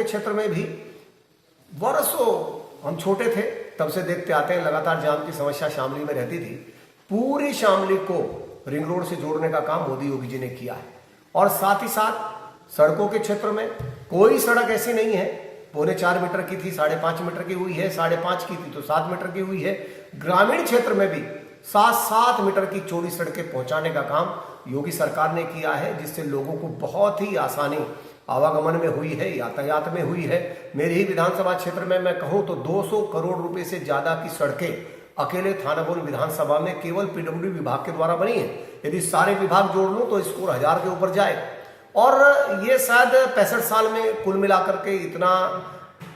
क्षेत्र में भी वर्षों, हम छोटे थे तब से देखते आते हैं, लगातार जाम की समस्या शामली में रहती थी। पूरी शामली को रिंग रोड से जोड़ने का काम मोदी योगी जी ने किया है। और साथ ही साथ सड़कों के क्षेत्र में कोई सड़क ऐसी नहीं है, 4.25 मीटर की थी 5.5 मीटर की हुई है, 5.5 की थी तो 7 मीटर की हुई है। ग्रामीण क्षेत्र में भी 7-7 मीटर की चौड़ी सड़कें पहुंचाने का काम योगी सरकार ने किया है, जिससे लोगों को बहुत ही आसानी आवागमन में हुई है, यातायात में हुई है। मेरे ही विधानसभा क्षेत्र में मैं कहूं तो 200 करोड़ रुपए से ज्यादा की सड़कें अकेले थानाबोन विधानसभा में केवल पीडब्ल्यूडी विभाग के द्वारा बनी है। यदि सारे विभाग जोड़ लूं तो स्कोर 1000 के ऊपर जाए। और ये शायद 65 साल में कुल मिलाकर के इतना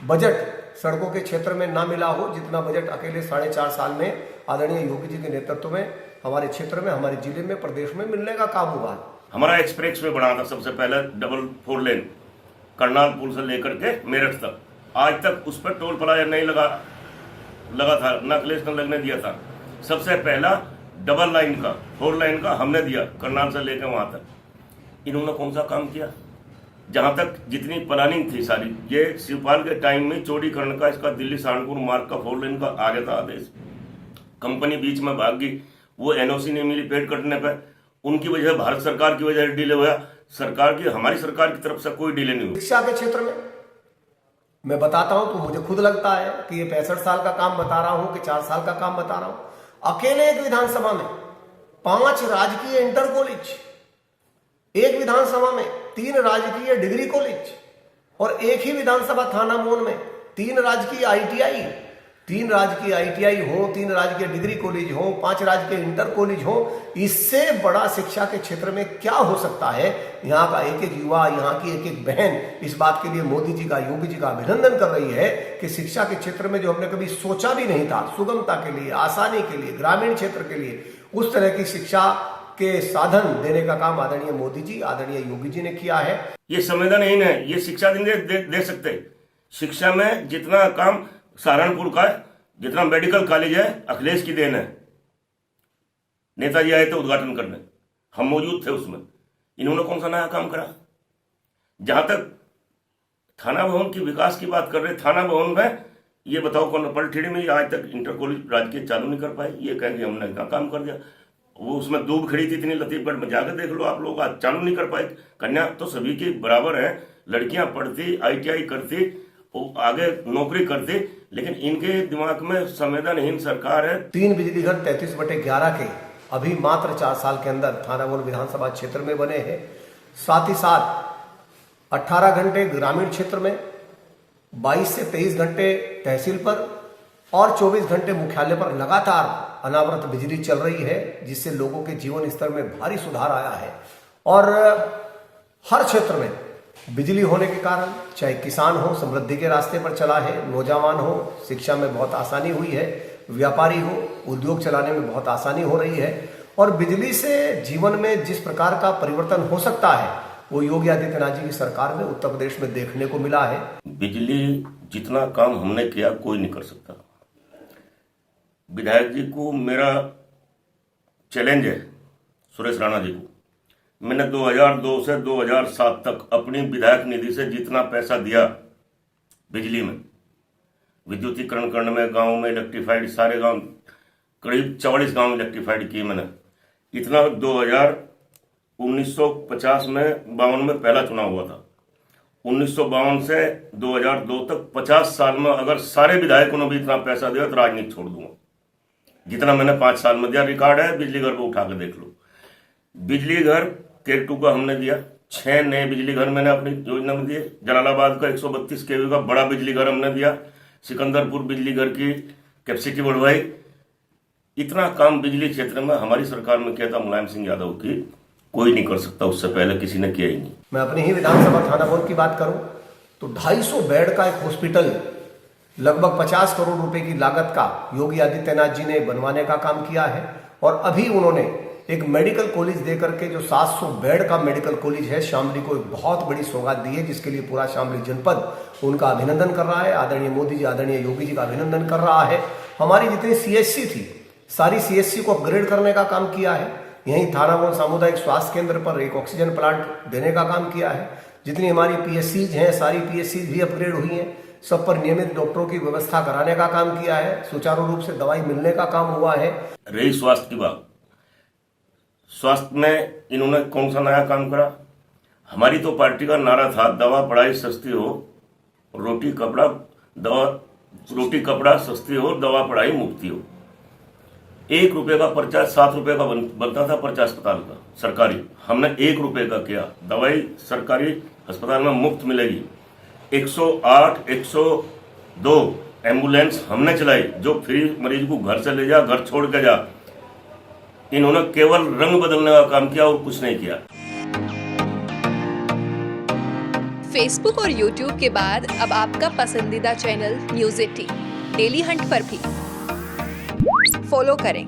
बजट सड़कों के क्षेत्र में ना मिला हो जितना बजट अकेले 4.5 साल में आदरणीय योगी जी के नेतृत्व में हमारे क्षेत्र में, हमारे जिले में, प्रदेश में मिलने का काम हुआ। हमारा एक्सप्रेस वे बना था सबसे पहले, डबल 4 लेन करनाल पुल से लेकर के मेरठ तक। आज तक उस पर टोल प्लाजा नहीं लगा था, न अखिलेश ने लगने दिया था। सबसे पहला डबल लाइन का 4 लाइन का हमने दिया करनाल से लेकर वहां तक। इन्होंने कौन सा काम किया? जहां तक जितनी प्लानिंग थी सारी, ये शिवपाल के टाइम में चौड़ीकरण का, इसका दिल्ली सहारनपुर मार्ग का 4 लेन का आ गया था आदेश। कंपनी बीच में भाग गई, वो एनओसी नहीं मिली पेड कटने पर, उनकी वजह भारत सरकार की वजह से डिले हुआ। सरकार की, हमारी सरकार की तरफ से कोई डिले नहीं हुई। शिक्षा के क्षेत्र में मैं बताता हूं तो मुझे खुद लगता है कि ये 65 साल का काम बता रहा हूं कि 4 साल का काम बता रहा हूं। अकेले एक विधानसभा में 5 राजकीय इंटर कॉलेज, एक विधानसभा में 3 राजकीय डिग्री कॉलेज, और एक ही विधानसभा थानामोन में 3 राजकीय आईटीआई, 3 राजकीय आईटीआई हो, 3 राजकीय डिग्री कॉलेज हो, 5 राजकीय इंटर कॉलेज हो। इससे बड़ा शिक्षा के क्षेत्र में क्या हो सकता है? यहाँ का एक एक युवा, यहाँ की एक एक बहन इस बात के लिए मोदी जी का, योगी जी का अभिनंदन कर रही है कि शिक्षा के क्षेत्र में जो हमने कभी सोचा भी नहीं था, सुगमता के लिए, आसानी के लिए, ग्रामीण क्षेत्र के लिए, उस तरह की शिक्षा के साधन देने का काम आदरणीय मोदी जी, आदरणीय योगी जी ने किया है। ये संवेदनहीन है, ये शिक्षा दे सकते। शिक्षा में जितना काम सहारनपुर का है, जितना मेडिकल कॉलेज है, अखिलेश की देन है। नेताजी आए थे उद्घाटन करने, हम मौजूद थे उसमें। इन्होंने कौन सा नया काम करा? जहां तक थाना भवन की विकास की बात कर रहे, थाना भवन में ये बताओ कौन पलठेड़ी में आज तक इंटर कॉलेज राजकीय चालू नहीं कर पाए। ये कहेंगे हमने इतना काम कर दिया। वो उसमें दूब खड़ी थी इतनी, लतीफगढ़ में जाकर देख लो आप लोग, आज चालू नहीं कर पाए। कन्या तो सभी के बराबर है, लड़कियां पढ़ती, आईटीआई करती, वो आगे नौकरी करती, लेकिन इनके दिमाग में संवेदनहीन सरकार है। 3 बिजली घर 33/11 के अभी मात्र 4 साल के अंदर थानामोन विधानसभा क्षेत्र में बने हैं। साथ ही साथ 18 घंटे ग्रामीण क्षेत्र में, 22 से 23 घंटे तहसील पर और 24 घंटे मुख्यालय पर लगातार अनावरत बिजली चल रही है, जिससे लोगों के जीवन स्तर में भारी सुधार आया है। और हर क्षेत्र में बिजली होने के कारण, चाहे किसान हो समृद्धि के रास्ते पर चला है, नौजवान हो शिक्षा में बहुत आसानी हुई है, व्यापारी हो उद्योग चलाने में बहुत आसानी हो रही है। और बिजली से जीवन में जिस प्रकार का परिवर्तन हो सकता है, वो योगी आदित्यनाथ जी की सरकार में उत्तर प्रदेश में देखने को मिला है। बिजली जितना काम हमने किया कोई नहीं कर सकता। विधायक जी को मेरा चैलेंज है, सुरेश राणा जी को। मैंने 2002 से 2007 तक अपनी विधायक निधि से जितना पैसा दिया बिजली में, विद्युतीकरण करने में, गांव में इलेक्ट्रीफाइड, सारे गांव करीब 44 गांव इलेक्ट्रीफाइड किए मैंने। इतना 1950 में 52 में पहला चुनाव हुआ था। 1952 से 2002 तक 50 साल में अगर सारे विधायकों ने भी इतना पैसा दिया तो राजनीति छोड़ दूंगा। जितना मैंने 5 साल में दिया, रिकॉर्ड है, बिजली घर को उठा के देख लो। बिजली घर केर 2 का हमने दिया, 6 नए बिजली घर मैंने अपनी योजना में दिए। जलालाबाद का 132 केवी का बड़ा बिजली घर हमने दिया। सिकंदरपुर बिजली घर की कैपेसिटी बढ़वाई। इतना काम बिजली क्षेत्र में हमारी सरकार में किया था मुलायम सिंह यादव की, कोई नहीं कर सकता, उससे पहले किसी ने किया ही नहीं। मैं अपनी ही विधानसभा थानामोन की बात करूं तो 250 बेड का एक हॉस्पिटल लगभग 50 करोड़ रुपए की लागत का योगी आदित्यनाथ जी ने बनवाने का काम किया है। और अभी उन्होंने एक मेडिकल कॉलेज देकर के, जो 700 बेड का मेडिकल कॉलेज है, शामली को एक बहुत बड़ी सौगात दी है, जिसके लिए पूरा शामली जनपद उनका अभिनंदन कर रहा है। आदरणीय मोदी जी, आदरणीय योगी जी का अभिनंदन कर रहा है। हमारी जितनी सीएचसी थी, सारी सीएचसी को अपग्रेड करने का काम किया है। यहीं थानामोल सामुदायिक स्वास्थ्य केंद्र पर एक ऑक्सीजन प्लांट देने का काम किया है। जितनी हमारी पीएससीज हैं सारी पीएससीज भी अपग्रेड हुई हैं, सब पर नियमित डॉक्टरों की व्यवस्था कराने का काम किया है, सुचारू रूप से दवाई मिलने का काम हुआ है। रही स्वास्थ्य की बात, स्वास्थ्य में इन्होंने कौन सा नया काम करा? हमारी तो पार्टी का नारा था दवा पढ़ाई सस्ती हो, रोटी कपड़ा सस्ती हो, दवा पढ़ाई मुफ्ती हो। 1 रुपए का पर्चा 7 रुपए का बनता था पर्चा अस्पताल का सरकारी, हमने 1 रुपए का किया। दवाई सरकारी अस्पताल में मुफ्त मिलेगी। 108 102 एम्बुलेंस हमने चलाई जो फ्री मरीज को घर से ले जा, घर छोड़ के जा। इन्होंने केवल रंग बदलने का काम किया और कुछ नहीं किया। फेसबुक और यूट्यूब के बाद अब आपका पसंदीदा चैनल न्यूज़ 18 डेली हंट पर भी फॉलो करें